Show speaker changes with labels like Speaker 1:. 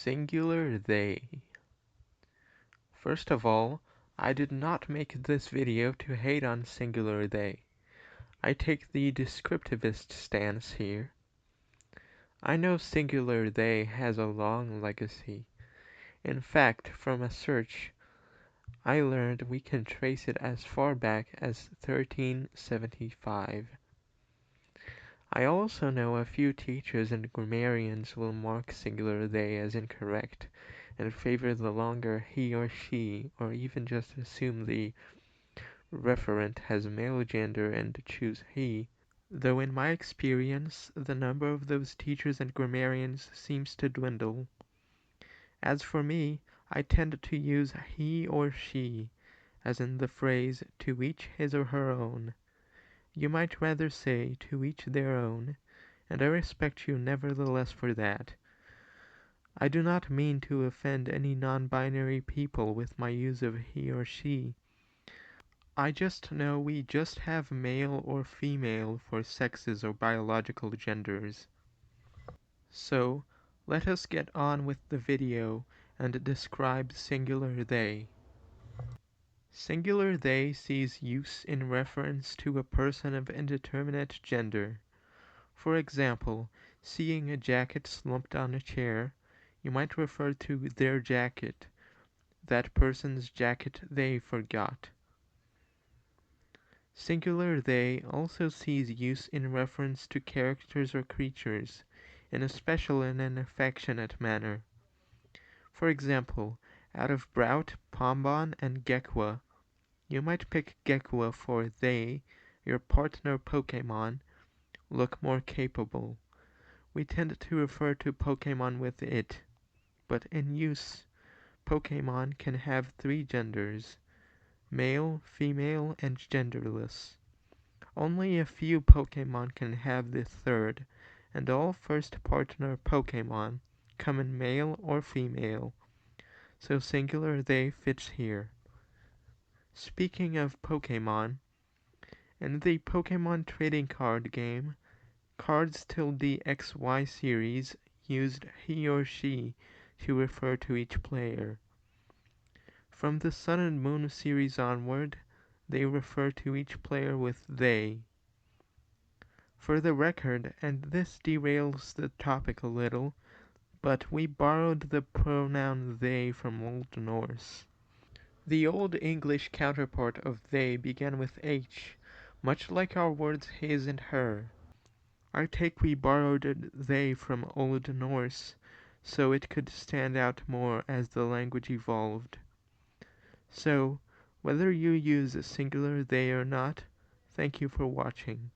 Speaker 1: Singular they. First of all, I did not make this video to hate on singular they. I take the descriptivist stance here. I know singular they has a long legacy. In fact, from a search, I learned we can trace it as far back as 1375. I also know a few teachers and grammarians will mark singular they as incorrect, and favor the longer he or she, or even just assume the referent has male gender and choose he, though in my experience the number of those teachers and grammarians seems to dwindle. As for me, I tend to use he or she, as in the phrase to each his or her own. You might rather say to each their own, and I respect you nevertheless for that. I do not mean to offend any non-binary people with my use of he or she. I just know we just have male or female for sexes or biological genders. So, let us get on with the video and describe singular they. Singular they sees use in reference to a person of indeterminate gender. For example, seeing a jacket slumped on a chair, you might refer to their jacket, that person's jacket they forgot. Singular they also sees use in reference to characters or creatures, and especially in an affectionate manner. For example, out of Brout, Pombon, and Gekwa, you might pick Gekwa for they, your partner Pokemon, look more capable. We tend to refer to Pokemon with it, but in use, Pokemon can have three genders: male, female, and genderless. Only a few Pokemon can have the third, and all first partner Pokemon come in male or female, so singular they fits here. Speaking of Pokemon, in the Pokemon trading card game, cards till the XY series used he or she to refer to each player. From the Sun and Moon series onward, they refer to each player with they. For the record, and this derails the topic a little, but we borrowed the pronoun they from Old Norse. The Old English counterpart of they began with H, much like our words his and her. I take we borrowed they from Old Norse, so it could stand out more as the language evolved. So, whether you use singular they or not, thank you for watching.